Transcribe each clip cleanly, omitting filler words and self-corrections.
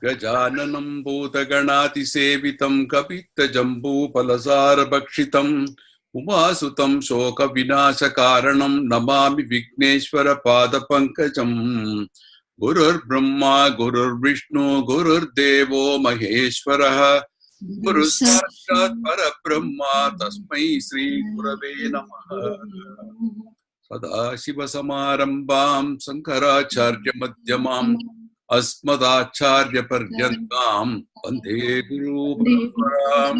Gajananam Bhutaganati Sevitam Kapita Jambu Palasara Bhakshitam Umasutam Shoka Vinasha Karanam Namami Vigneshwara Pada Pankajam Gurur Brahma Gurur Vishnu Gurur Devo Maheshwaraha Guru Sakshat Parabrahma Tasmai Sri Gurave Namaha Sadashiva Samarambam Sankaracharya Madhyamam Asmadacharya Paryantam Vande Guru Paramparam.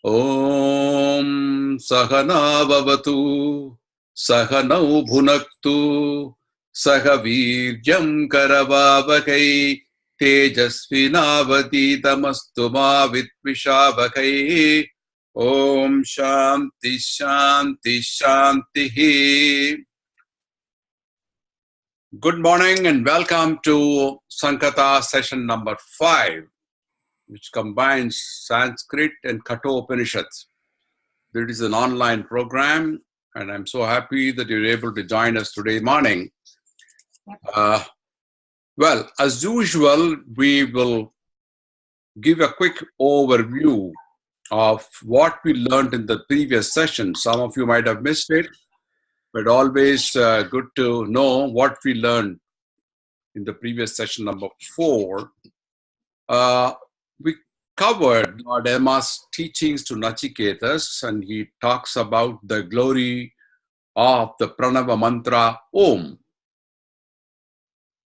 Om Sahana Bhavatu Sahanau Bhunaktu Sahavirjam Karavavakai Tejasvinavaditamastu ma Vitvishavakai. Om Shanti Shanti Shanti. Good morning and welcome to SanKatha session number 5, which combines Sanskrit and Kathopanishad. It is an online program, and I'm so happy that you're able to join us today morning. Well, as usual, we will give a quick overview of what we learned in the previous session. Some of you might have missed it, but always good to know what we learned in the previous session number 4. We covered Lord Yama's teachings to Nachiketas, and he talks about the glory of the Pranava mantra Om.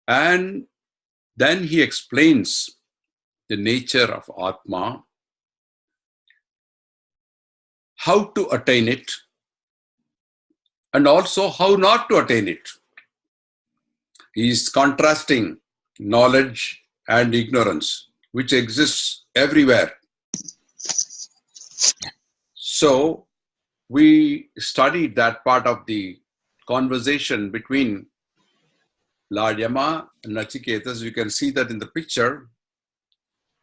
And then he explains the nature of Atma, how to attain it, and also how not to attain it. He is contrasting knowledge and ignorance, which exists everywhere. So we studied that part of the conversation between Lord Yama and Nachiketas. You can see that in the picture,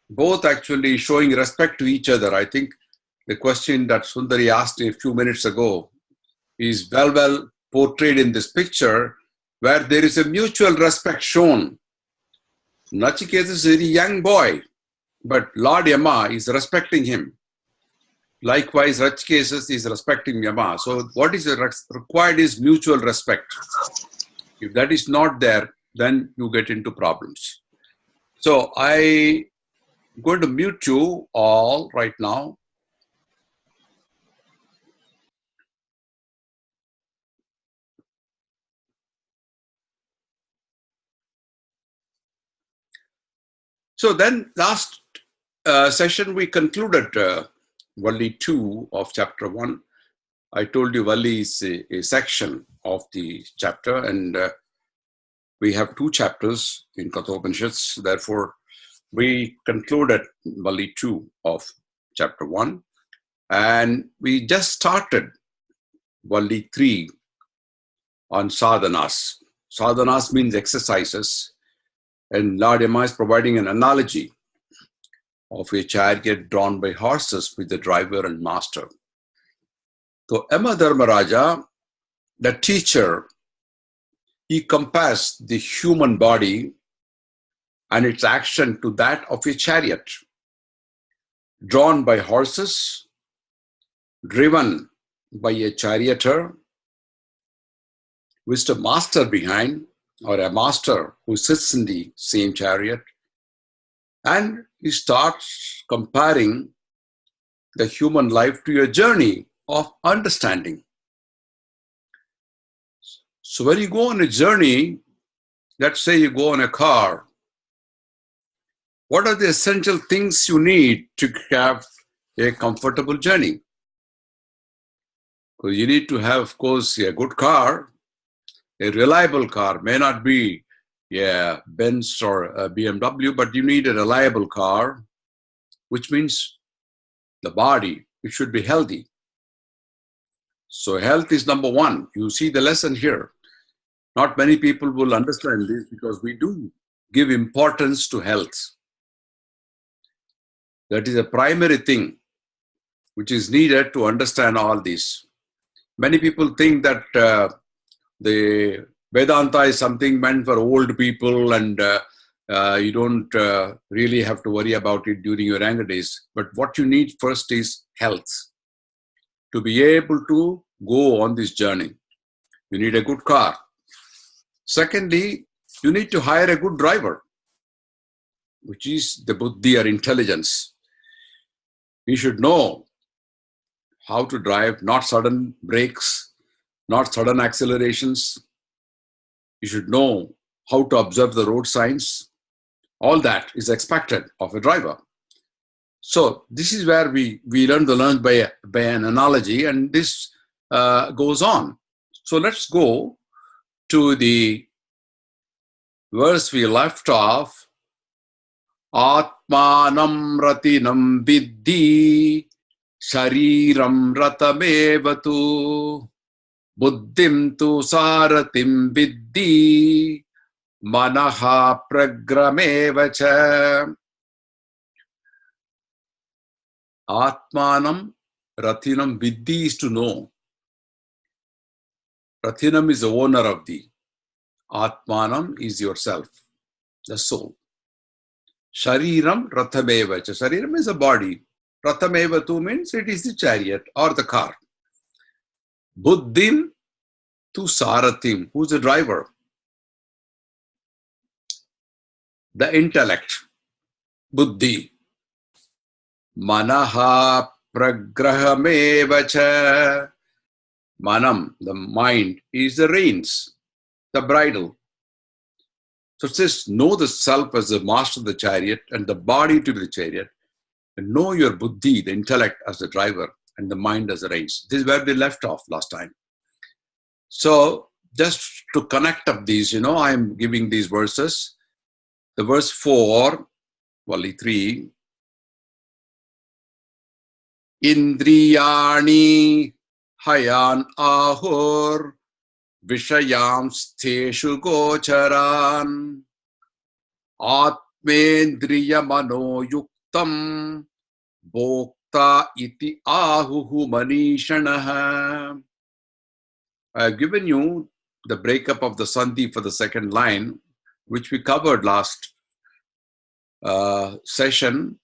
both actually showing respect to each other. I think the question that Sundari asked me a few minutes ago is well portrayed in this picture, where there is a mutual respect shown. Nachiketas is a very young boy, but Lord Yama is respecting him. Likewise, Nachiketas is respecting Yama. So what is required is mutual respect. If that is not there, then you get into problems. So I'm going to mute you all right now. So then last session we concluded Valli 2 of chapter 1. I told you Valli is a section of the chapter, and we have 2 chapters in Kathopanishads. Therefore, we concluded Valli 2 of chapter 1, and we just started Valli 3 on sadhanas. Sadhanas means exercises, and Lord Yama is providing an analogy of a chariot drawn by horses with the driver and master. So Yama Dharmaraja, the teacher, he compares the human body and its action to that of a chariot, drawn by horses, driven by a charioteer, with a master behind, or a master who sits in the same chariot. And he starts comparing the human life to a journey of understanding. So when you go on a journey, let's say you go on a car, what are the essential things you need to have a comfortable journey? Because you need to have, of course, a good car, a reliable car. May not be a Benz or a BMW, but you need a reliable car, which means the body, it should be healthy. So health is number 1. You see the lesson here. Not many people will understand this because we do give importance to health. That is a primary thing which is needed to understand all this. Many people think that the Vedanta is something meant for old people and You don't really have to worry about it during your younger days. But what you need first is health. To be able to go on this journey, you need a good car. Secondly, you need to hire a good driver, which is the buddhi or intelligence. You should know how to drive, not sudden brakes, not sudden accelerations. You should know how to observe the road signs. All that is expected of a driver. So this is where we learn to learn by an analogy, and this goes on. So let's go to the verse we left off. Atmanam ratinam viddhi shariram ratamevatu buddhim tu saratim viddhi manaha pragramevacha. Atmanam ratinam viddhi is to know. Ratinam is the owner of thee. Atmanam is yourself, the soul. Shariram rathamevacha. Shariram is a body. Rathamevatu means it is the chariot or the car. Buddhim tu saratim. Who's the driver? The intellect. Buddhi. Manaha pragrahamevacha. Manam, the mind, is the reins, the bridle. So it says, know the self as the master of the chariot and the body to be the chariot. And know your buddhi, the intellect, as the driver and the mind as the reins. This is where we left off last time. So just to connect up these, I am giving these verses. The verse 4, Vali 3. Indriyani hayan ahur vishayam steshu gocharan atmendriya mano yuktam bhokta iti ahuhu manishanaha. I have given you the breakup of the sandhi for the second line, which we covered last session.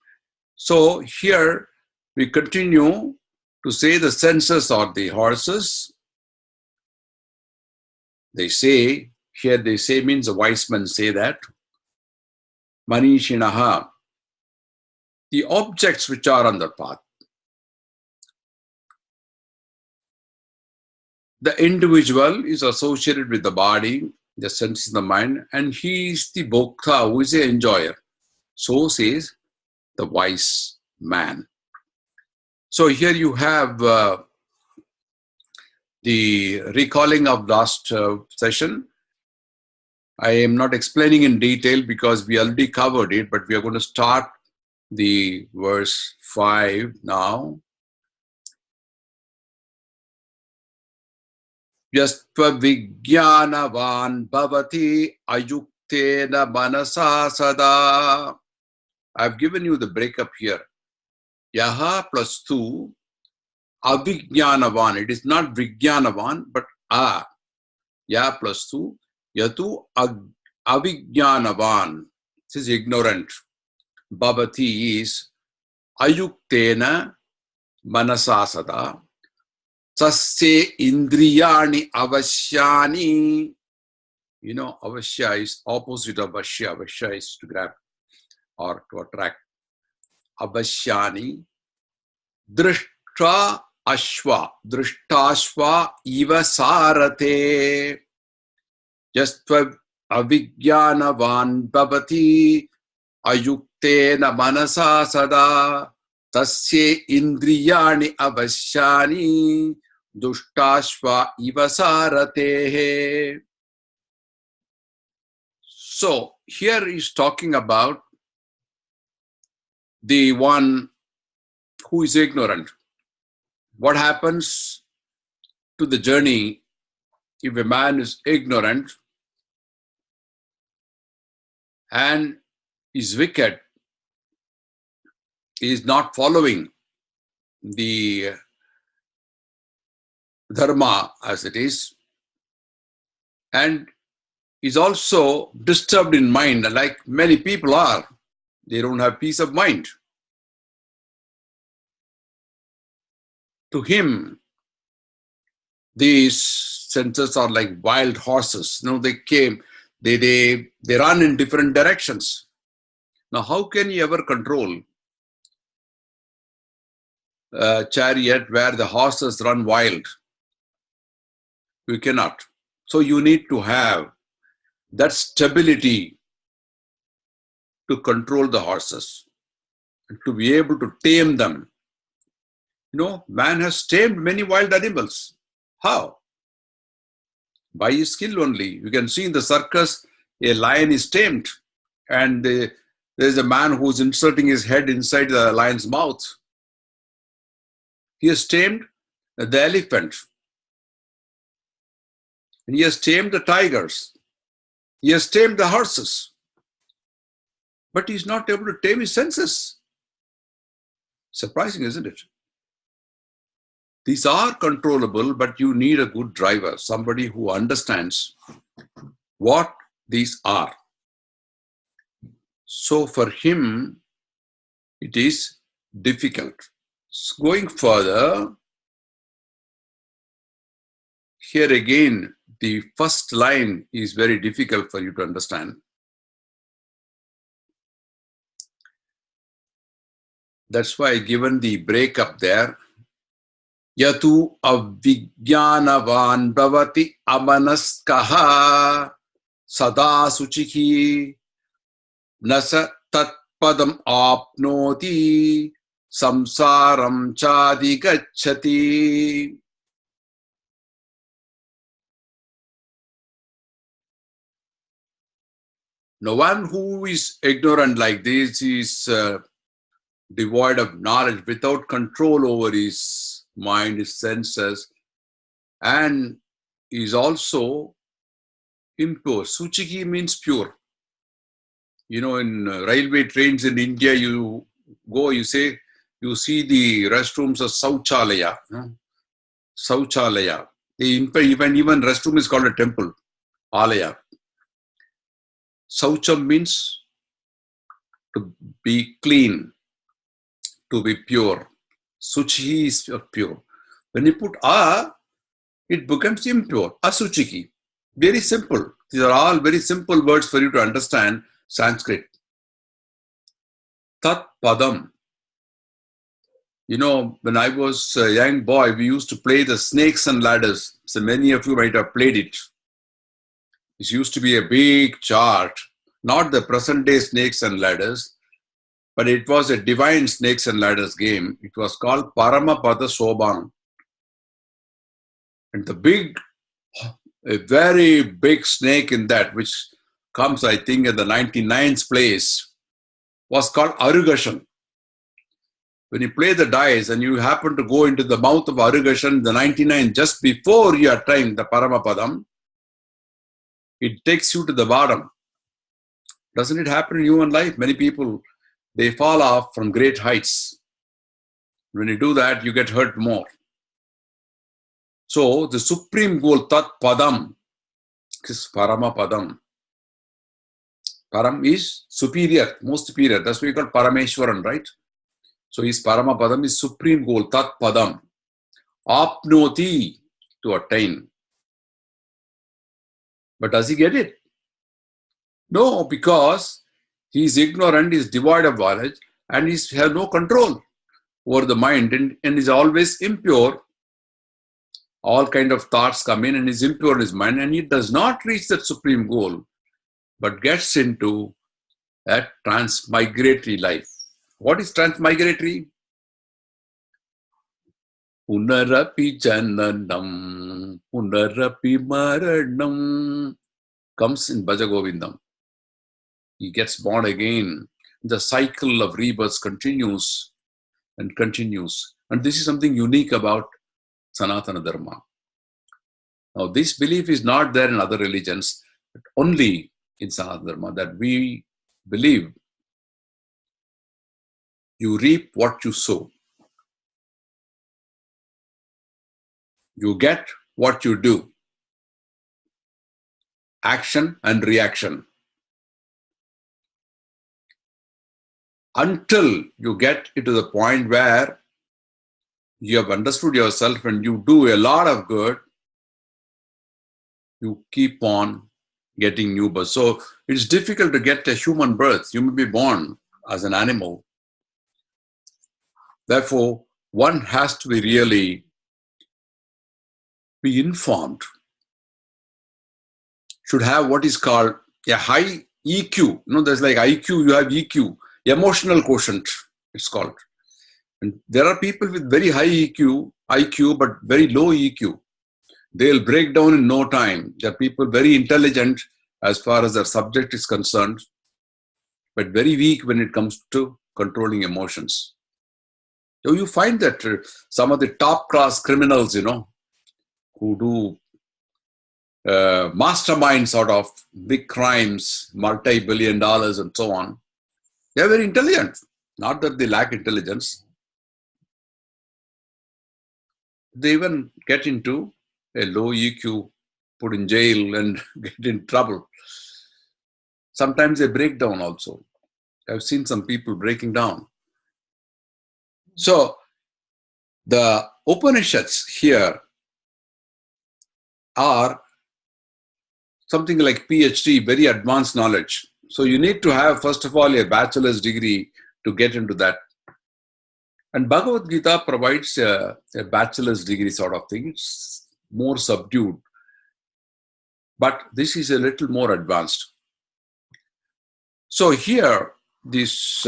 So here we continue to say the senses are the horses. They say, here they say means the wise men say that. Manishinaha, the objects which are on the path. The individual is associated with the body, the senses, the mind, and he is the bhokta, who is the enjoyer. So says the wise man. So here you have the recalling of last session. I am not explaining in detail because we already covered it, but we are going to start the verse 5 now. Yastva vijnanavan bhavati ayuktena manasa sada. I've given you the breakup here. Yaha plus tu, avijnanavan. It is not vijnanavan, but a. Ya plus tu, yatu avijnanavan. This is ignorant. Bhavati is ayuktena manasa sada. Tasya indriyani avashyani. Avashya is opposite of vashya. Vashya is to grab or to attract. Avashyani. Drishta ashva. Drishtashva iva sarate. Yastva avijnanavan bhavati ayuktena manasa sada. Tasya indriyani avashyani. Dushtashva iva sarate. So here he's talking about the one who is ignorant. What happens to the journey if a man is ignorant and is wicked, is not following the dharma as it is, and is also disturbed in mind, like many people are. They don't have peace of mind. To him, these senses are like wild horses. They came, they run in different directions. Now, how can you ever control a chariot where the horses run wild? You cannot. So you need to have that stability to control the horses, to be able to tame them. Man has tamed many wild animals. How? By his skill only. You can see in the circus, a lion is tamed, and there's a man who's inserting his head inside the lion's mouth. He has tamed the elephant. And he has tamed the tigers. He has tamed the horses. But he's not able to tame his senses. Surprising, isn't it? These are controllable, but you need a good driver, somebody who understands what these are. So for him, it is difficult. Going further, here again, the first line is very difficult for you to understand. That's why given the breakup there. Yatu avijnanavan bhavati amanaskaha sada suchihi nasa tatpadam apnoti samsaram chadi gacchati. No one who is ignorant like this is devoid of knowledge, without control over his mind, his senses, and is also impure. Suchiki means pure. In railway trains in India, you go, you see the restrooms of Sauchalaya. Sauchalaya. Even restroom is called a temple, Alaya. Saucham means to be clean, to be pure. Suchi is pure. When you put a, it becomes impure. Asuchiki. Very simple. These are all very simple words for you to understand Sanskrit. Tat padam. When I was a young boy, we used to play the snakes and ladders. So many of you might have played it. It used to be a big chart, not the present day snakes and ladders, but it was a divine snakes and ladders game. It was called Paramapada Sobanam. And a very big snake in that, which comes, I think, at the 99th place, was called Arugashan. When you play the dice and you happen to go into the mouth of Arugashan, the 99, just before you are trying the Paramapadam, it takes you to the bottom. Doesn't it happen in human life? Many people, they fall off from great heights. When you do that, you get hurt more. So the supreme goal, Tat Padam, is Paramapadam. Param is superior, most superior. That's why we call Parameshwaran, right? So his Paramapadam is supreme goal, Tat Padam. Apnoti, to attain. But does he get it? No, because he is ignorant, he is devoid of knowledge, and he has no control over the mind, and is always impure. All kind of thoughts come in and is impure in his mind, and he does not reach that supreme goal, but gets into that transmigratory life. What is transmigratory? Punarapi jananam, punarapi maranam, comes in Bhaja Govindam. He gets born again. The cycle of rebirth continues and continues. And this is something unique about Sanatana Dharma. Now, this belief is not there in other religions, but only in Sanatana Dharma, that we believe you reap what you sow. You get what you do. action and reaction. Until you get into the point where you have understood yourself and you do a lot of good, you keep on getting new births. So it's difficult to get a human birth. You may be born as an animal. Therefore, one has to be really be informed, should have what is called a high EQ. You know, there's like IQ, you have EQ, emotional quotient, it's called. And there are people with very high IQ, but very low EQ. They'll break down in no time. There are people very intelligent as far as their subject is concerned, but very weak when it comes to controlling emotions. So you find that some of the top class criminals, who do mastermind sort of big crimes, multi-billion dollars and so on, they're very intelligent. Not that they lack intelligence. They even get into a low EQ, put in jail and get in trouble. Sometimes they break down also. I've seen some people breaking down. So the Upanishads here are something like PhD, very advanced knowledge. So you need to have, first of all, a bachelor's degree to get into that. And Bhagavad Gita provides a bachelor's degree sort of thing. It's more subdued. But this is a little more advanced. So here, this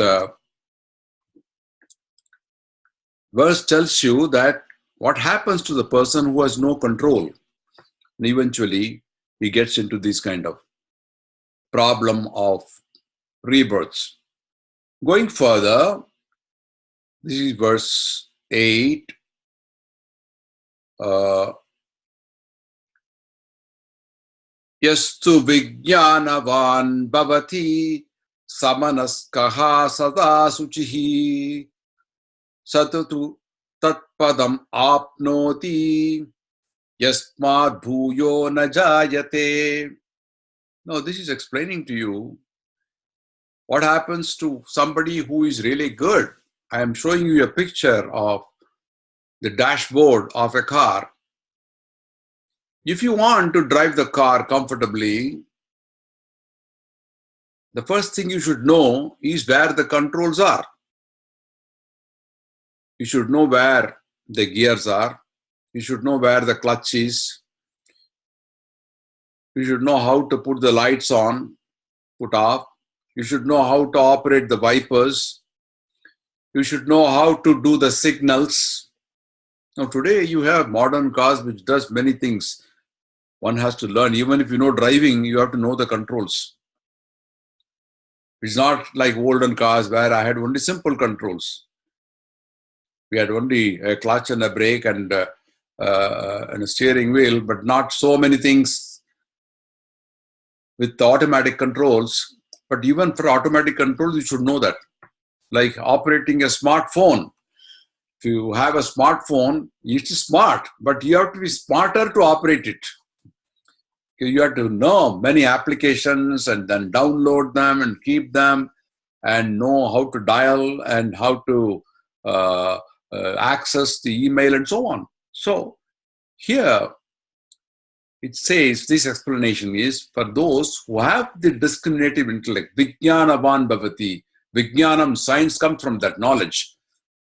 verse tells you that what happens to the person who has no control. And eventually, he gets into this kind of problem of rebirths. Going further, this is verse 8. Yastu vijnanavan bhavati samanaskaha sada suchihi satatu tatpadam apnoti yasmad bhuyo na jayate. Now, this is explaining to you what happens to somebody who is really good. I am showing you a picture of the dashboard of a car. If you want to drive the car comfortably, the first thing you should know is where the controls are. You should know where the gears are. You should know where the clutch is. You should know how to put the lights on, put off. You should know how to operate the wipers. You should know how to do the signals. Now today you have modern cars which does many things. One has to learn. Even if you know driving, you have to know the controls. It's not like olden cars where I had only simple controls. We had only a clutch and a brake and a steering wheel, but not so many things with the automatic controls. But even for automatic controls, you should know that. Like operating a smartphone. If you have a smartphone, it's smart, but you have to be smarter to operate it. You have to know many applications and then download them and keep them and know how to dial and how to access the email and so on. So here it says, this explanation is for those who have the discriminative intellect. Vijnanavan bhavati. Vijnanam, science comes from that knowledge.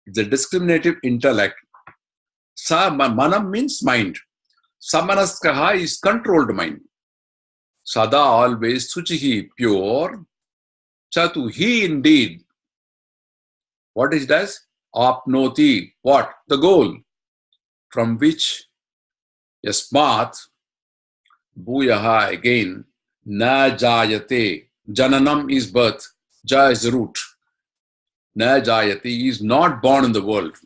The discriminative intellect. Manam means mind. Samanaskaha is controlled mind. Sada, always, suchihi, pure. Chatu, he indeed. What it does? Apnoti, what? The goal. From which yasmat, bhuyaha, again, na jayate. Jananam is birth. Ja is root. Na jayate is not born in the world.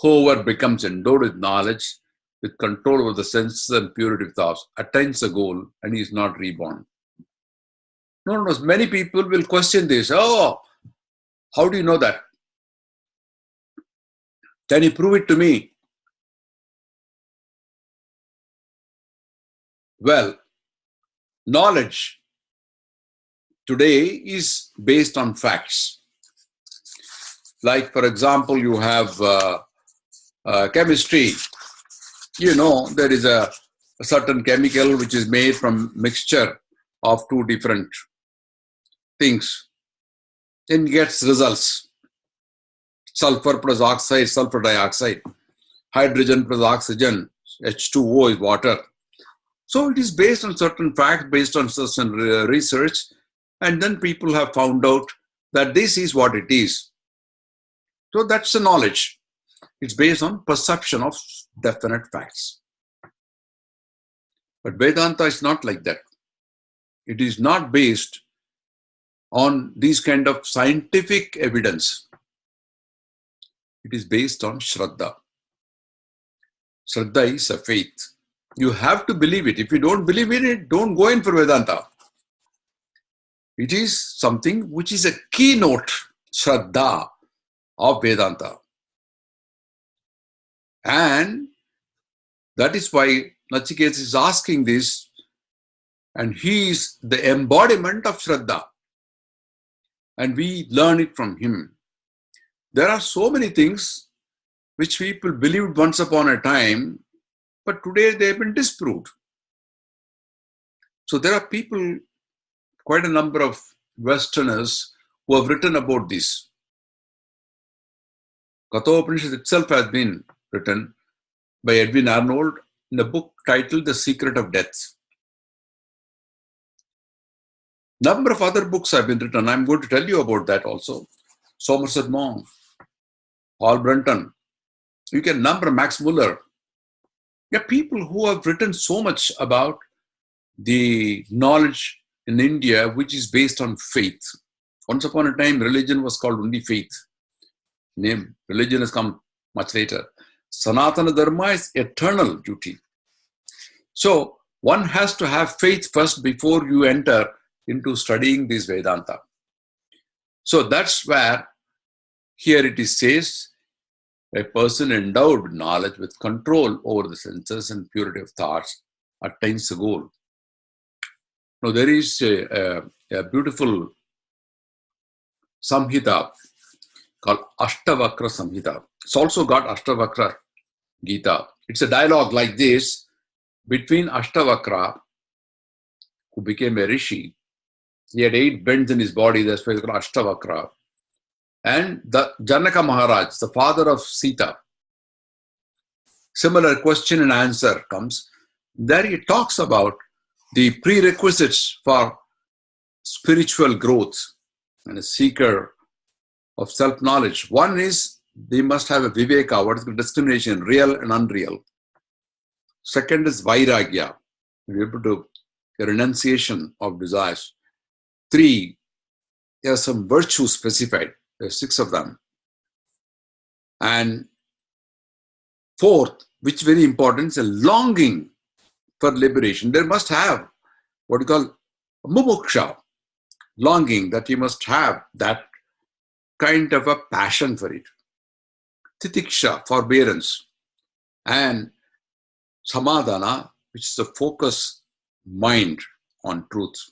Whoever becomes endowed with knowledge, with control over the senses and purity of thoughts, attains the goal and he is not reborn. No. Many people will question this. Oh, how do you know that? Can you prove it to me? Well, knowledge today is based on facts. Like, for example, you have chemistry. You know, there is a certain chemical which is made from mixture of two different things. Then gets results. Sulfur plus oxide, sulfur dioxide. Hydrogen plus oxygen, H2O is water. So it is based on certain facts, based on certain research, and then people have found out that this is what it is. So that's the knowledge. It's based on perception of definite facts. But Vedanta is not like that. It is not based on these kind of scientific evidence. It is based on Shraddha. Shraddha is a faith. You have to believe it. If you don't believe in it, don't go in for Vedanta. It is something which is a keynote, Shraddha, of Vedanta. And that is why Nachiketa is asking this, and he is the embodiment of Shraddha. And we learn it from him. There are so many things which people believed once upon a time, but today they have been disproved. So there are people, quite a number of Westerners, who have written about this. Kathopanishad itself has been written by Edwin Arnold in a book titled The Secret of Death. Number of other books have been written. I'm going to tell you about that also. Somerset Maugham, Paul Brunton. You can number Max Muller. There are people who have written so much about the knowledge in India, which is based on faith. Once upon a time, religion was called only faith. Name religion has come much later. Sanatana Dharma is eternal duty. So one has to have faith first before you enter into studying this Vedanta. So that's where here it is says, a person endowed with knowledge, with control over the senses and purity of thoughts, attains the goal. Now there is a beautiful Samhita called Ashtavakra Samhita. It's also got Ashtavakra Gita. It's a dialogue like this between Ashtavakra, who became a rishi. He had 8 bends in his body, that's why it's called Ashtavakra. And the Janaka Maharaj, the father of Sita. Similar question and answer comes. There he talks about the prerequisites for spiritual growth and a seeker of self-knowledge. One is they must have a viveka, what is called discrimination, real and unreal. Second is vairagya, be able to a renunciation of desires. 3, there are some virtues specified. There are 6 of them. And 4th, which is very important, is a longing for liberation. There must have what you call mumuksha, longing, that you must have that kind of a passion for it. Titiksha, forbearance. And samadhana, which is a focus mind on truth.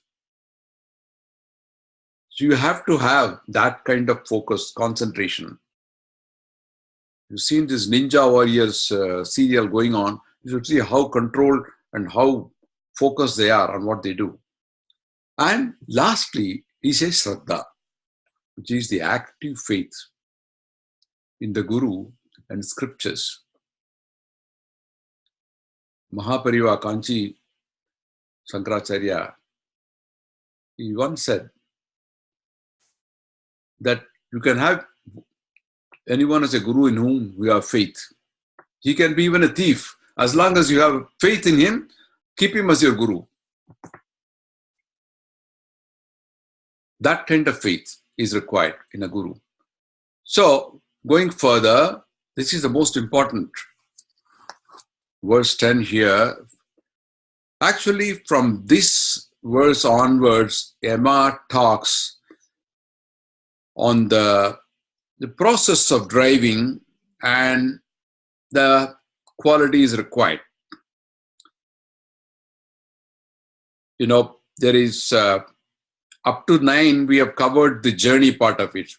So you have to have that kind of focus, concentration. You've seen this Ninja Warriors serial going on. You should see how controlled and how focused they are on what they do. And lastly, he says Shraddha, which is the active faith in the Guru and scriptures. Mahapariva Kanchi Shankaracharya, he once said that you can have anyone as a guru in whom you have faith. He can be even a thief. As long as you have faith in him, keep him as your guru. That kind of faith is required in a guru. So, going further, this is the most important. Verse 10 here. Actually, from this verse onwards, Emma talks on the process of driving and the qualities required. You know, there is up to 9, we have covered the journey part of it.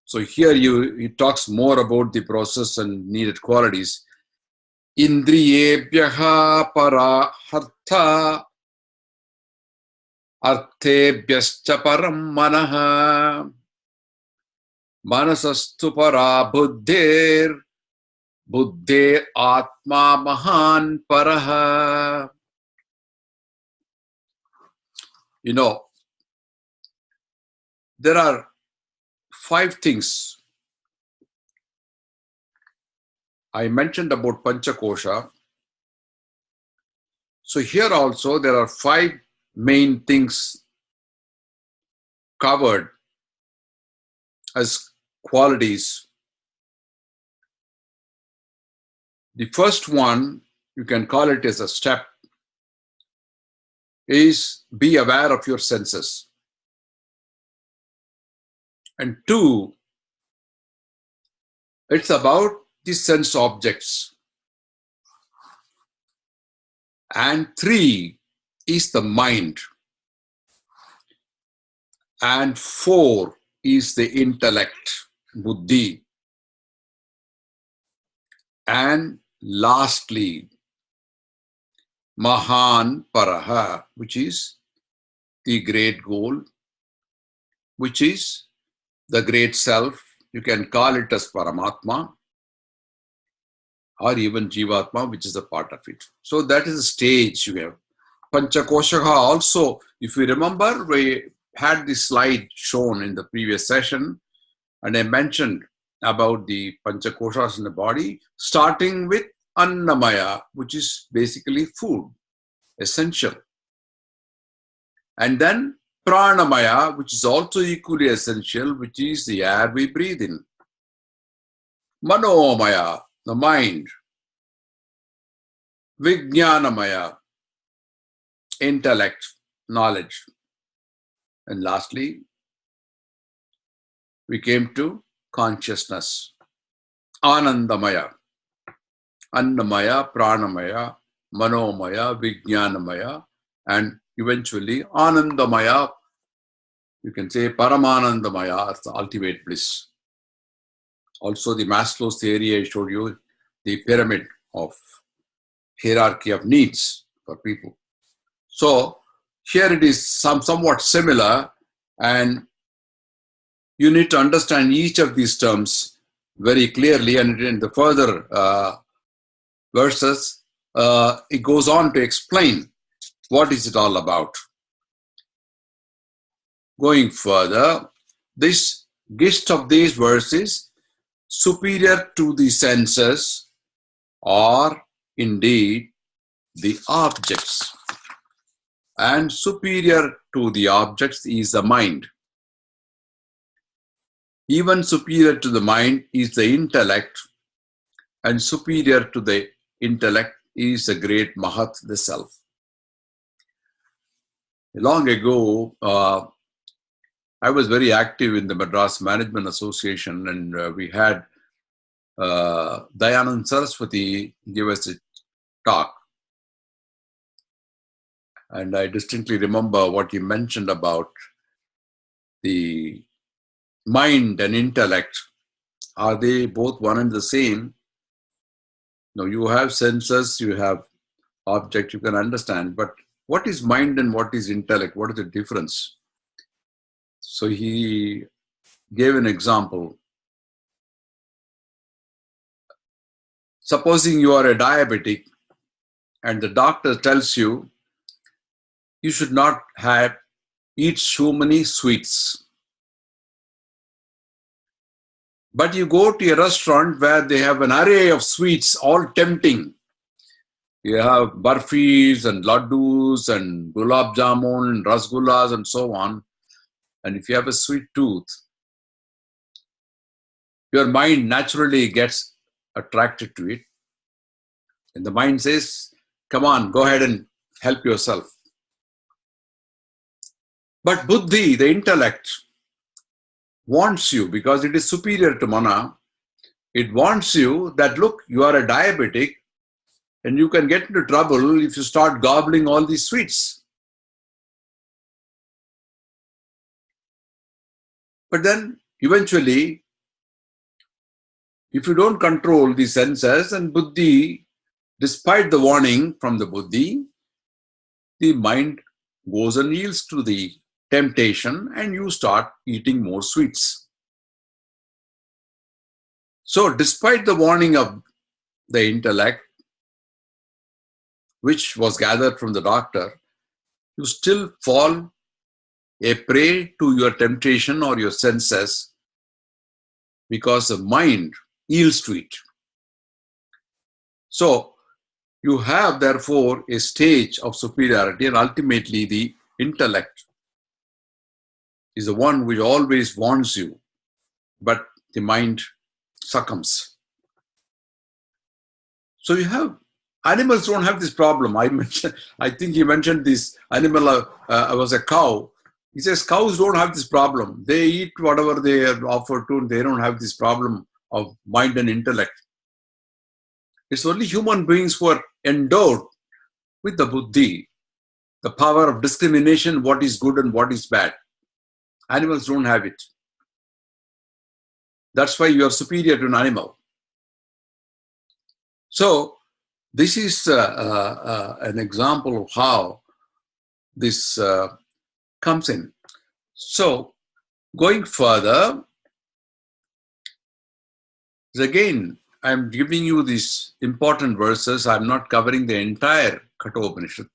So here it talks more about the process and needed qualities. Indriyebhyaha parahartha arthebhyascha param manaha manasastu para buddhir buddhe atma mahan paraha. You know, there are 5 things. I mentioned about Panchakosha. So here also there are 5 main things covered as qualities. The first one, you can call it as a step, is be aware of your senses. And 2, it's about the sense objects. And 3 is the mind. And 4 is the intellect, buddhi. And lastly, mahan paraha, which is the great goal, which is the great self. You can call it as Paramatma or even Jivatma, which is a part of it. So that is the stage you have. Panchakoshaha also, if you remember, we had this slide shown in the previous session, and I mentioned about the Panchakoshas in the body, starting with Annamaya, which is basically food, essential. And then Pranamaya, which is also equally essential, which is the air we breathe in. Manomaya, the mind. Vijnanamaya, intellect, knowledge. And lastly, we came to consciousness. Anandamaya. Annamaya, Pranamaya, Manomaya, Vijnanamaya, and eventually Anandamaya. You can say Paramanandamaya as the ultimate bliss. Also, the Maslow's theory I showed you, the pyramid of hierarchy of needs for people. So here it is somewhat similar, and you need to understand each of these terms very clearly. And in the further verses, it goes on to explain what is it all about. Going further, this gist of these verses, superior to the senses, are indeed the objects, and superior to the objects is the mind. Even superior to the mind is the intellect, and superior to the intellect is the great Mahat, the self. Long ago, I was very active in the Madras Management Association, and we had Dayanand Saraswati give us a talk. And I distinctly remember what he mentioned about the mind and intellect. Are they both one and the same? No, you have senses, you have object, you can understand. But what is mind and what is intellect? What is the difference? So he gave an example. Supposing you are a diabetic and the doctor tells you you should not eat so many sweets. But you go to a restaurant where they have an array of sweets, all tempting. You have barfis and laddus and gulab jamun and rasgullas and so on. And if you have a sweet tooth, your mind naturally gets attracted to it. And the mind says, come on, go ahead and help yourself. But buddhi, the intellect, wants you, because it is superior to mana, it wants you that, look, you are a diabetic and you can get into trouble if you start gobbling all these sweets. But then eventually, if you don't control the senses and buddhi, despite the warning from the buddhi, the mind goes and yields to the temptation and you start eating more sweets. So despite the warning of the intellect, which was gathered from the doctor, you still fall a prey to your temptation or your senses because the mind yields to it. So you have therefore a stage of superiority, and ultimately the intellect is the one which always warns you, but the mind succumbs. So you have animals don't have this problem. I think he mentioned this animal was a cow. He says cows don't have this problem. They eat whatever they are offered to, and they don't have this problem of mind and intellect. It's only human beings who are endowed with the buddhi, the power of discrimination, what is good and what is bad. Animals don't have it. That's why you are superior to an animal. So this is an example of how this comes in. So going further, again, I'm giving you these important verses. I'm not covering the entire Kathopanishad,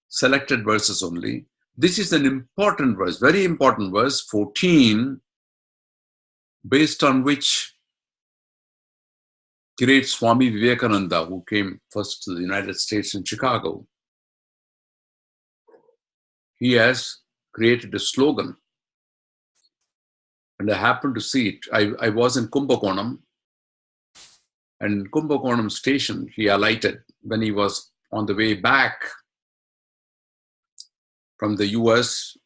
selected verses only. This is an important verse, very important verse, 14, based on which great Swami Vivekananda, who came first to the United States in Chicago, he has created a slogan. And I happened to see it. I was in Kumbakonam, and in Kumbakonam station, he alighted when he was on the way back from the US.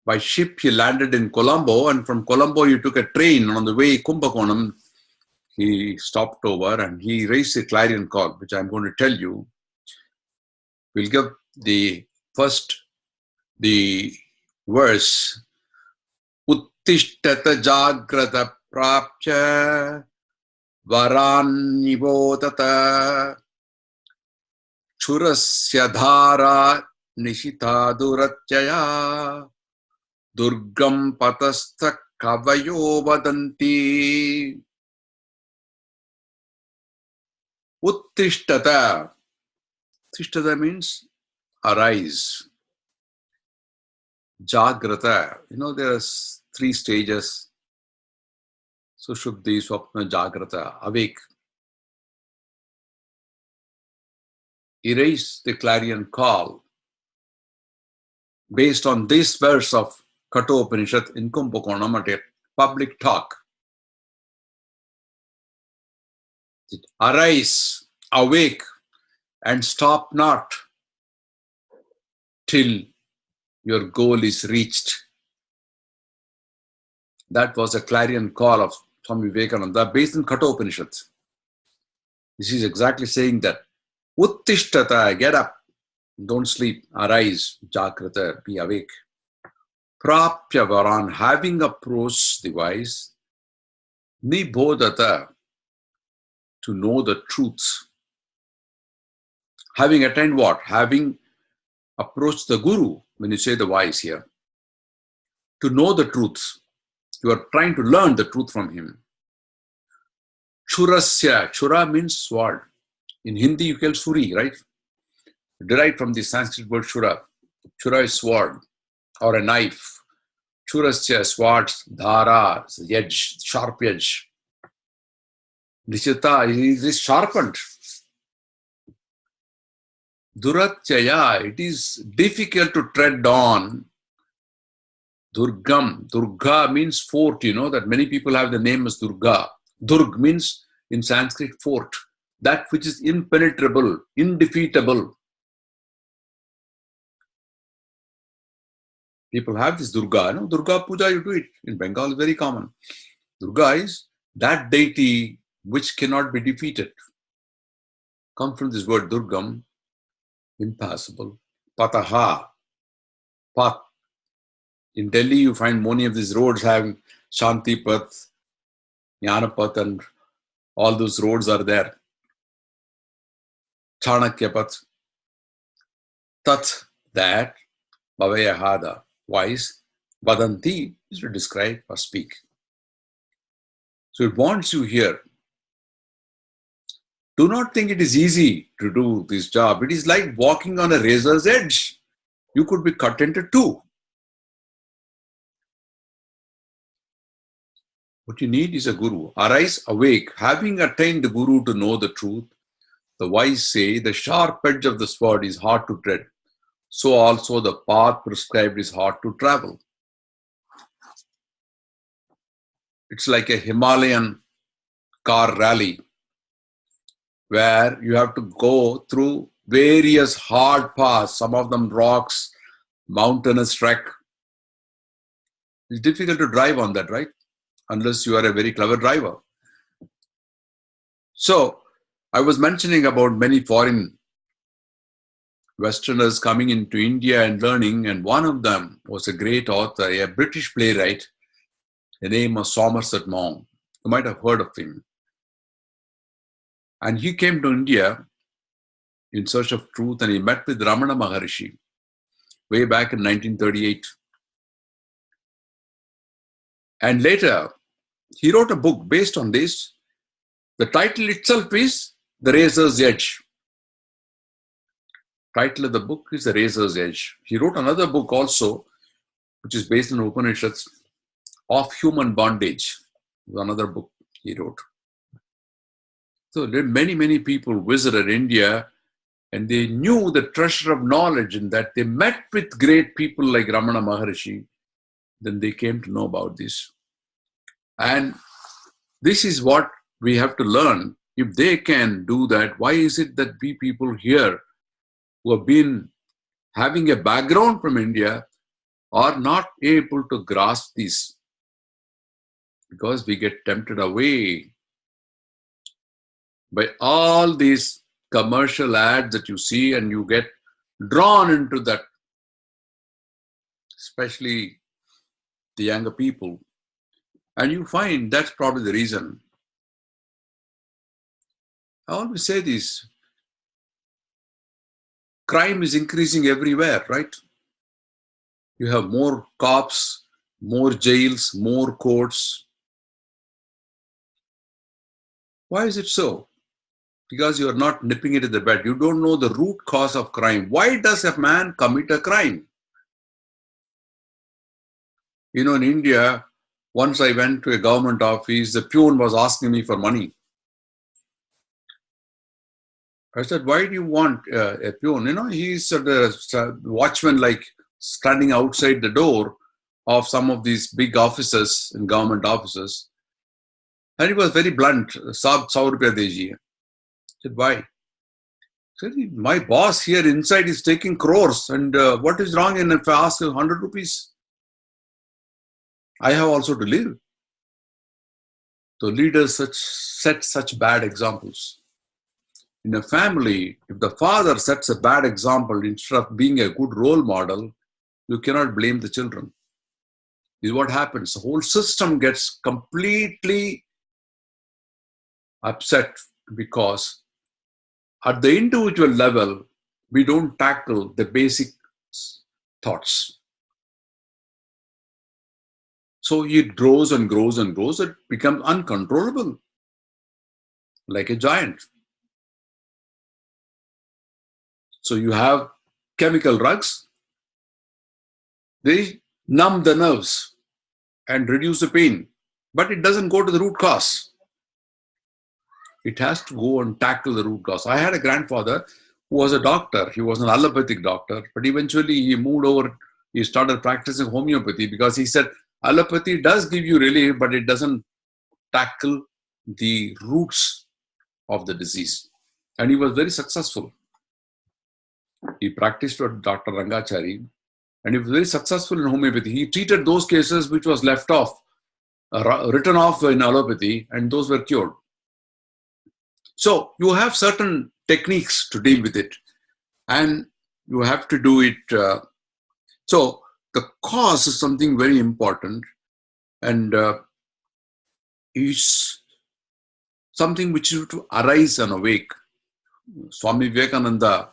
By ship, he landed in Colombo, and from Colombo, he took a train. On the way Kumbakonam, he stopped over and he raised a clarion call, which I'm going to tell you. We'll give the verse. Uttishtata jagrata prapcha varan nibodata churasya dhara nishita duratjaya durgam patastha kavayo vadanti. Uttishtata. Uttishtata means arise. Jagrata. There are 3 stages. Sushupti, Swapna, Jagrata. Awake. He raised the clarion call based on this verse of Kathopanishad in Kumbakonam at a public talk. Arise, awake, and stop not till your goal is reached. That was a clarion call of Swami Vivekananda based in Kathopanishad. This is exactly saying that Uttishtata, get up, don't sleep, arise, Jagrata, be awake. Prapya varan, having approached the wise, Nibodata, to know the truths. Having attained what? Having approached the Guru, when you say the wise here, to know the truths. You are trying to learn the truth from him. Churasya, chura means sword. In Hindi, you call suri, right? Derived from the Sanskrit word chura. Chura is sword or a knife. Churasya, swords, dhara, edge, sharp edge. Nishita is sharpened. Duratjaya, it is difficult to tread on. Durgam, Durga means fort. That many people have the name as Durga. Durg means in Sanskrit fort. That which is impenetrable, indefeatable. People have this Durga. Durga Puja, you do it. In Bengal, very common. Durga is that deity which cannot be defeated. Comes from this word Durgam, impassable. Pataha, path. In Delhi, you find many of these roads having Shantipath, Jnanapath, and all those roads are there. Chanakyapath, Tat, that, Bhavayahada, wise, Vadanti is to describe or speak. So it wants you here. Do not think it is easy to do this job. It is like walking on a razor's edge. You could be cut into two. What you need is a guru. Arise, awake, having attained the guru to know the truth. The wise say, the sharp edge of the sword is hard to tread. So also the path prescribed is hard to travel. It's like a Himalayan car rally where you have to go through various hard paths, some of them rocks, mountainous trek. It's difficult to drive on that, right? Unless you are a very clever driver. So, I was mentioning about many foreign Westerners coming into India and learning, and one of them was a great author, a British playwright. The name was Somerset Maugham. You might have heard of him. And he came to India in search of truth, and he met with Ramana Maharishi way back in 1938. And later, he wrote a book based on this. The title itself is The Razor's Edge. Title of the book is The Razor's Edge. He wrote another book also, which is based on Upanishads, Of Human Bondage. Another book he wrote. So many people visited India, and they knew the treasure of knowledge, and that they met with great people like Ramana Maharishi. Then they came to know about this. And this is what we have to learn. If they can do that, why is it that we people here who have been having a background from India are not able to grasp this? Because we get tempted away by all these commercial ads that you see, and you get drawn into that, especially the younger people. And you find that's probably the reason. I always say this, crime is increasing everywhere, right? You have more cops, more jails, more courts. Why is it so? Because you are not nipping it in the bud. You don't know the root cause of crime. Why does a man commit a crime? You know, in India, once I went to a government office, the peon was asking me for money. I said, why do you want a peon? You know, he's a watchman, like standing outside the door of some of these big offices and government offices. And he was very blunt. Saab 100 rupees dejiye. I said, why? I said, my boss here inside is taking crores, and what is wrong in if I ask 100 rupees? I have also to live. So leaders set such bad examples. In a family, if the father sets a bad example instead of being a good role model, you cannot blame the children. This is what happens. The whole system gets completely upset because at the individual level, we don't tackle the basic thoughts. So it grows and grows and grows. It becomes uncontrollable, like a giant. So you have chemical drugs. They numb the nerves and reduce the pain, but it doesn't go to the root cause. It has to go and tackle the root cause. I had a grandfather who was a doctor. He was an allopathic doctor, but eventually he moved over. He started practicing homeopathy because he said allopathy does give you relief, but it doesn't tackle the roots of the disease. And he was very successful. He practiced with Dr. Rangachari, and he was very successful in homeopathy. He treated those cases which was left off, written off in allopathy, and those were cured. So you have certain techniques to deal with it, and you have to do it. So the cause is something very important, and is something which is to arise and awake. Swami Vivekananda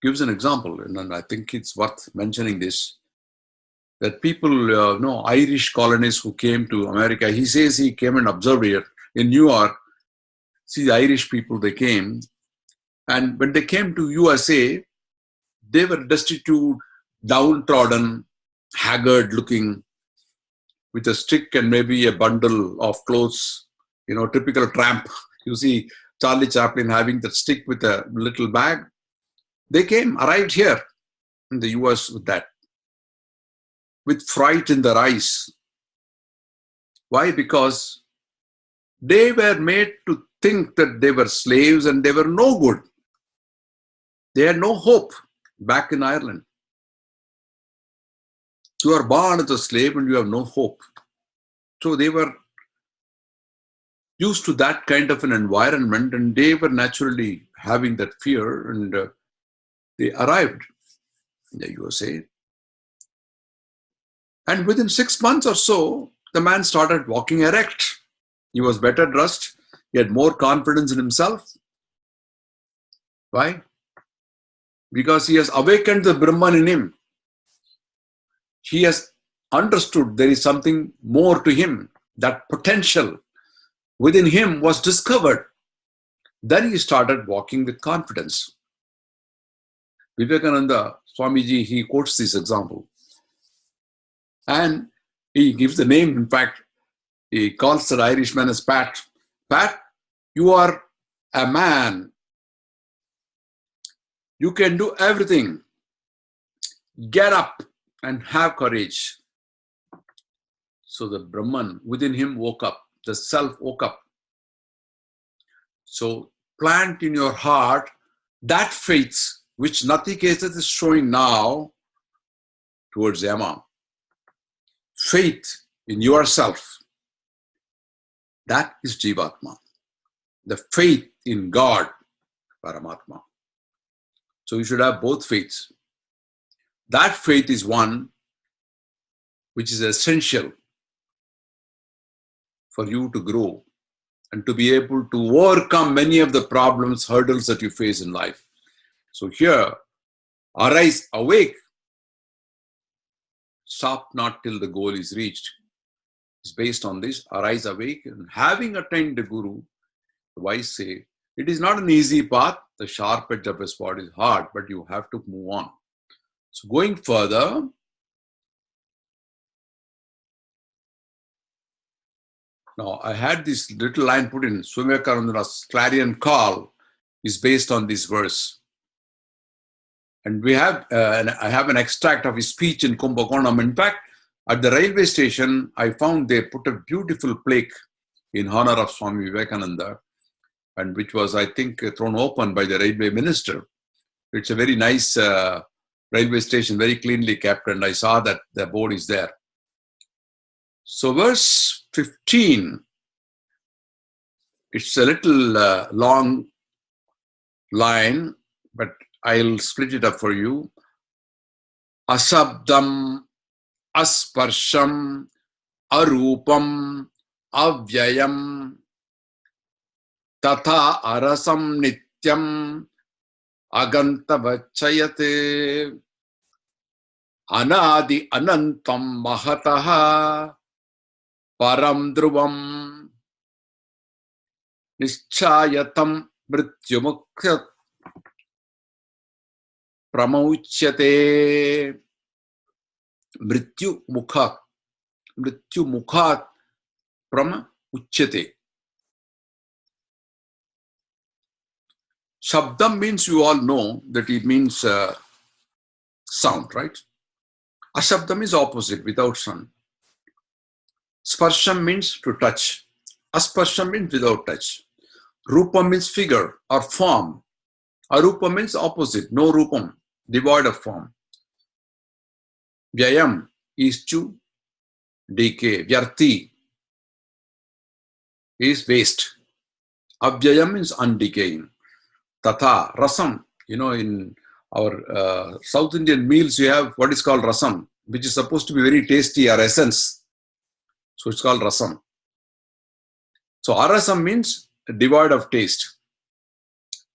gives an example, and I think it's worth mentioning this, that people, Irish colonists who came to America, he says he came and observed here in New York. See, the Irish people, they came, and when they came to USA, they were destitute, downtrodden, haggard looking, with a stick and maybe a bundle of clothes, typical tramp. You see Charlie Chaplin having that stick with a little bag. They arrived here in the US with that, with fright in their eyes. Why? Because they were made to think that they were slaves and they were no good. They had no hope back in Ireland. You are born as a slave and you have no hope. So they were used to that kind of an environment, and they were naturally having that fear, and they arrived in the USA. And within 6 months or so, the man started walking erect. He was better dressed. He had more confidence in himself. Why? Because he has awakened the Brahman in him. He has understood there is something more to him. That potential within him was discovered. Then he started walking with confidence. Vivekananda, Swamiji, he quotes this example. And he gives the name, in fact, he calls the Irishman as Pat. Pat, you are a man. You can do everything. Get up and have courage. So the Brahman within him woke up. The self woke up. So plant in your heart that faith which Natiketa is showing now towards Yama. Faith in yourself. That is Jivatma. The faith in God, Paramatma. So you should have both faiths. That faith is one which is essential for you to grow and to be able to overcome many of the problems, hurdles that you face in life. So here, arise, awake. Stop not till the goal is reached. It's based on this, arise, awake, and having attained the Guru, the wise say, it is not an easy path. The sharp edge of a spot is hard, but you have to move on. So going further, now I had this little line put in, Swami Vivekananda's clarion call is based on this verse. And we have, I have an extract of his speech in Kumbakonam. In fact, at the railway station, I found they put a beautiful plaque in honor of Swami Vivekananda, and which was, I think, thrown open by the railway minister. It's a very nice railway station, very cleanly kept, and I saw that the board is there. So verse 15, it's a little long line, but I'll split it up for you. Asabdam, asparsham, arupam, avyayam, tatha arasam nityam, agantavachayate, anadi anantam mahataha, param dhruvam, nischayatam mrityumukhyat, pramauchyate, mrityu mukhat, pramauchyate. Shabdam means, you all know that it means sound, right? Ashabdam is opposite, without sound. Sparsham means to touch. Asparsham means without touch. Rupam means figure or form. Arupam means opposite, no rupam, devoid of form. Vyayam is to decay. Vyarti is waste. Avyayam means undecaying. Tatha, rasam. In our South Indian meals, you have what is called rasam. which is supposed to be very tasty, or essence. So it's called rasam. So arasam means devoid of taste.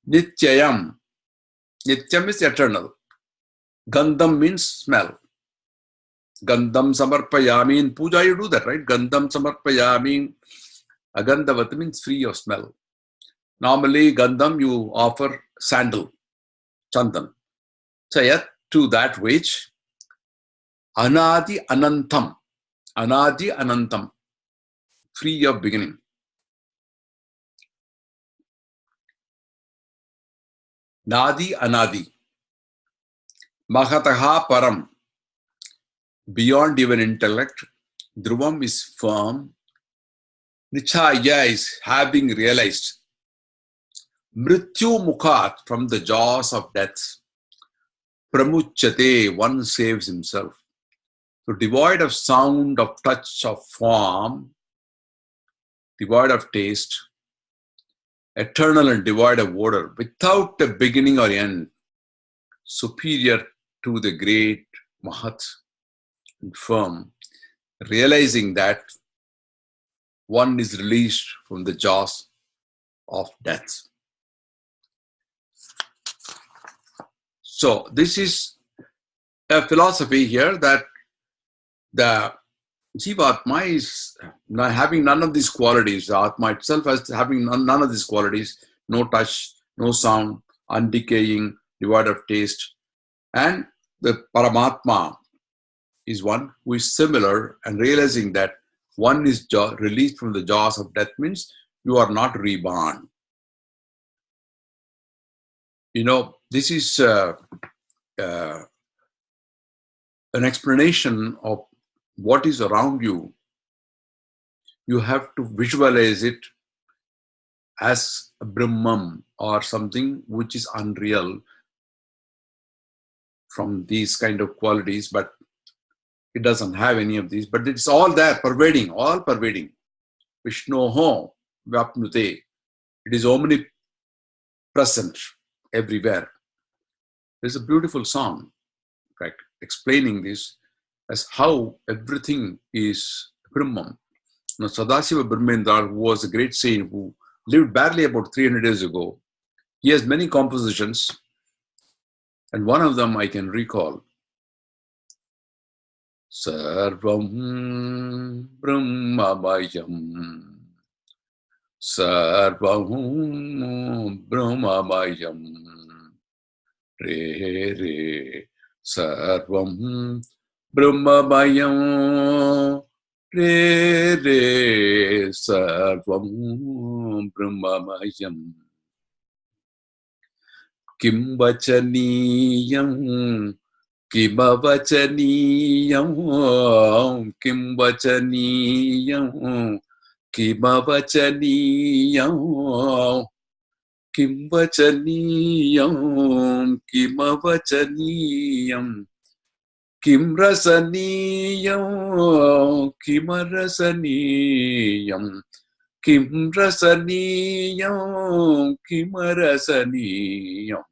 Nityayam. Nityam is eternal. Gandham means smell. Gandham samarpayami. In puja you do that, right? Gandham samarpayami. Agandhavat means free of smell. Normally gandham you offer sandal, chandan. So yet to that which anadi anantam. Anadi anantam. Free of beginning. Nadi anadi. Mahataha param. Beyond even intellect. Dhruvam is firm. Nichaya is having realized. Mrityu mukhat, from the jaws of death. Pramuchate, one saves himself. So devoid of sound, of touch, of form, devoid of taste, eternal and devoid of odor, without a beginning or end, superior to the great Mahat and firm, realizing that one is released from the jaws of death. So this is a philosophy here that the Jivatma is having none of these qualities. The Atma itself is having none of these qualities. No touch, no sound, undecaying, devoid of taste. And the Paramatma is one who is similar, and realizing that one is released from the jaws of death means you are not reborn. You know, this is an explanation of what is around you. You have to visualize it as a Brahman or something which is unreal from these kind of qualities, but it doesn't have any of these. But it's all there, pervading, all pervading. Vishnoho Vyapnute. It is omnipresent everywhere. There's a beautiful song, in fact, explaining this as how everything is Brahman. Now, Sadashiva Brahmendra, who was a great saint who lived barely about 300 years ago, he has many compositions, and one of them I can recall. Sarvam Brahmamayam. Sarvam Brahmamayam. Re Re. Sarvam Brahmamayam. Re Re. Sarvam Brahmamayam. Kim Vachaniyam. Kimavachaniyam, Kimvachaniyam, Kimavachaniyam, Kimvachaniyam, Kimavachaniyam, Kimrasaniyam, Kimarasaniyam, Kimrasaniyam, Kimarasaniyam,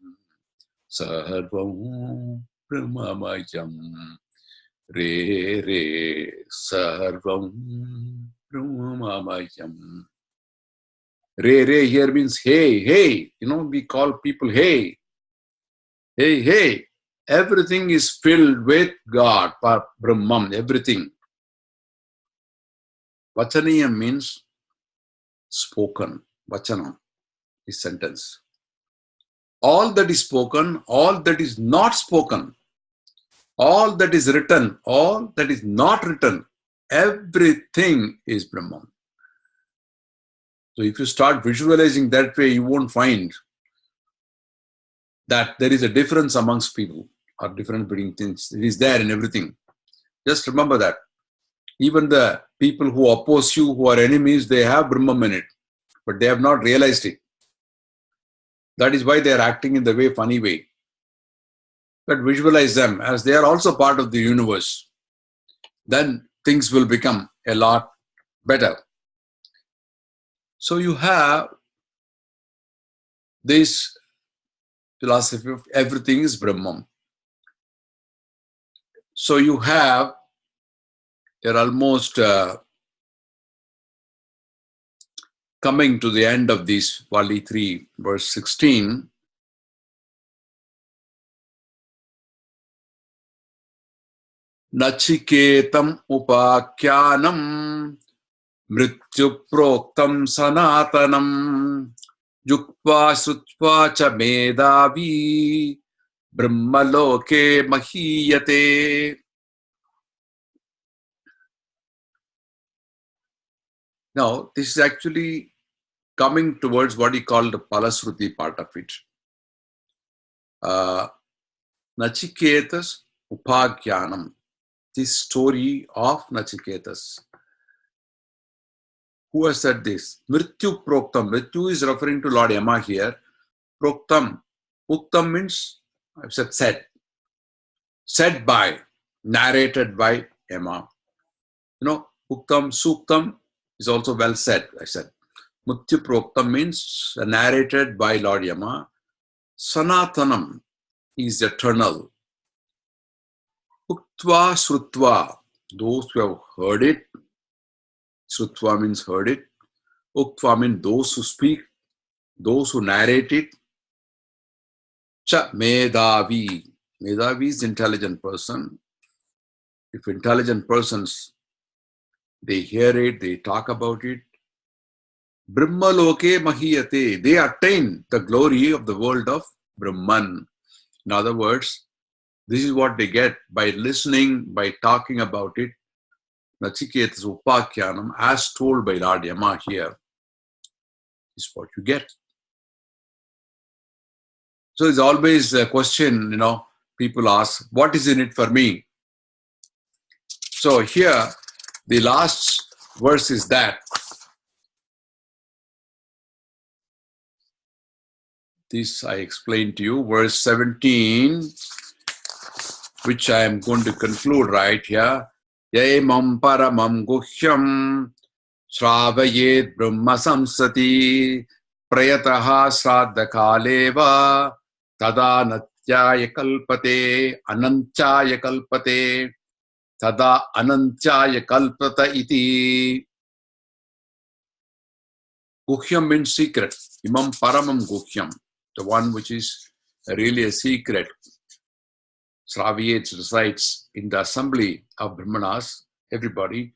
Sarvam Brahmamayam. Re Re Sarvam Brahmamayam. Re Re here means hey, hey. You know, we call people hey. Hey, hey. Everything is filled with God, Brahman, everything. Vachaniyam means spoken. Vachana is sentence. All that is spoken, all that is not spoken, all that is written, all that is not written, everything is Brahman. So if you start visualizing that way, you won't find that there is a difference amongst people or difference between things. It is there in everything. Just remember that. Even the people who oppose you, who are enemies, they have Brahman in it, but they have not realized it. That is why they are acting in the funny way. But visualize them as they are also part of the universe. Then things will become a lot better. So you have this philosophy of everything is Brahman. So you're almost coming to the end of this Vali 3, verse 16. Nachiketam upakyanam mrityu proktam sanatanam yukva srutva cha medavi brahmaloke mahiyate. Now, this is actually coming towards what he called the Palasruti part of it. Nachiketas Upakyanam, this story of Nachiketas. Who has said this? Mrityu Proktam. Mrityu is referring to Lord Yama here. Proktam. Uktam means, I've said. Said by, narrated by Yama. Uktam, Suktam is also well said, I said. Mrityu Proktam means narrated by Lord Yama. Sanatanam is eternal. Uktva Srutva, those who have heard it. Srutva means heard it. Uktva means those who speak, those who narrate it. Cha Medavi. Medavi is intelligent person. If intelligent persons, they hear it, they talk about it. Brahmaloke mahiyate. They attain the glory of the world of Brahman. In other words, this is what they get by listening, by talking about it. Nachiketas Upakyanam, as told by Lord Yama here, is what you get. So it's always a question, people ask, what is in it for me? So here, the last verse is that. This I explained to you, verse 17, which I am going to conclude right here. Yaimam paramam guhyam shravayed brahma samsati prayataha sraddha kaleva tada natyaya kalpate anantyaya kalpate tada anantyaya kalpata iti. Guhyam means secret. Imam paramam guhyam, the one which is really a secret. Sraviyet resides in the assembly of Brahmanas, everybody,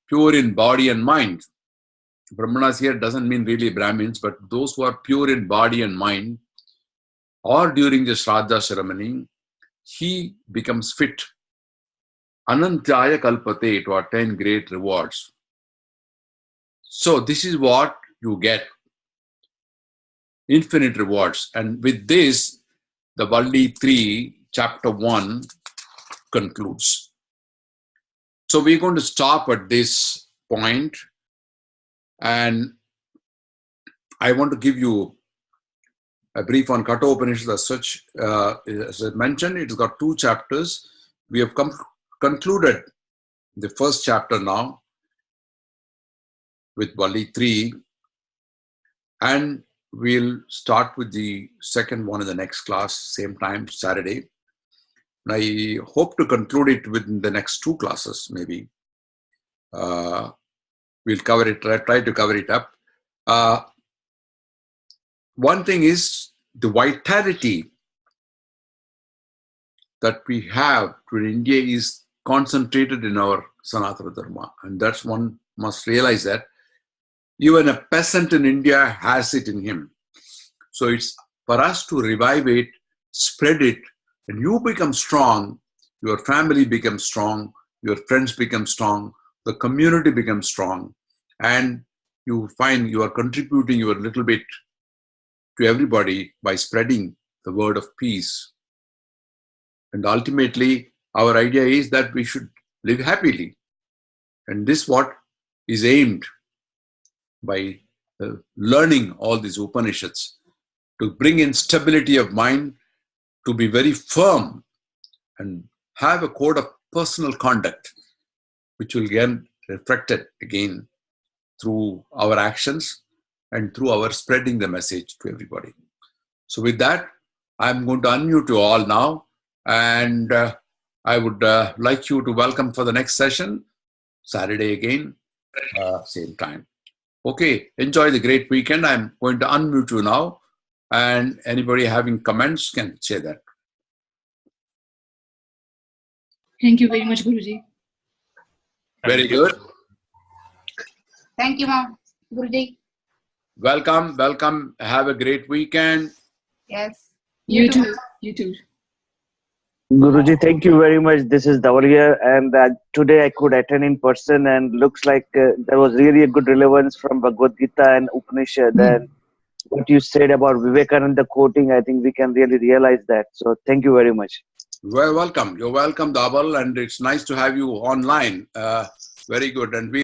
pure in body and mind. Brahmanas here doesn't mean really Brahmins, but those who are pure in body and mind, or during the Shraddha ceremony, he becomes fit. Anantyaya kalpate, to attain great rewards. So this is what you get. Infinite rewards. And with this, the Valli 3, chapter 1 concludes. So we're going to stop at this point, and I want to give you a brief on Kathopanishad as such. As I mentioned, it's got 2 chapters. We have concluded the first chapter now with Valli 3, and we'll start with the second one in the next class, same time, Saturday. And I hope to conclude it within the next 2 classes, maybe. We'll cover it, try to cover it up. One thing is the vitality that we have in India is concentrated in our Sanatana Dharma. And that's one must realize that. Even a peasant in India has it in him. So it's for us to revive it, spread it, and you become strong, your family becomes strong, your friends become strong, the community becomes strong, and you find you are contributing your little bit to everybody by spreading the word of peace. And ultimately, our idea is that we should live happily. And this what is aimed by learning all these Upanishads, to bring in stability of mind, to be very firm and have a code of personal conduct, which will get reflected again through our actions and through our spreading the message to everybody. So with that, I'm going to unmute you all now, and I would like you to welcome for the next session, Saturday again, same time. Okay, enjoy the great weekend. I'm going to unmute you now, and anybody having comments can say that. Thank you very much, Guruji. Very good. Thank you, Ma'am. Guruji. Welcome, welcome. Have a great weekend. Yes. You too. You too. Guruji, thank you very much. This is Davalia, and today I could attend in person, and looks like there was really a good relevance from Bhagavad Gita and Upanishad. And what you said about Vivekananda quoting, I think we can really realize that. So thank you very much. Well, welcome. You're welcome, Dhaval, and it's nice to have you online. Very good. And we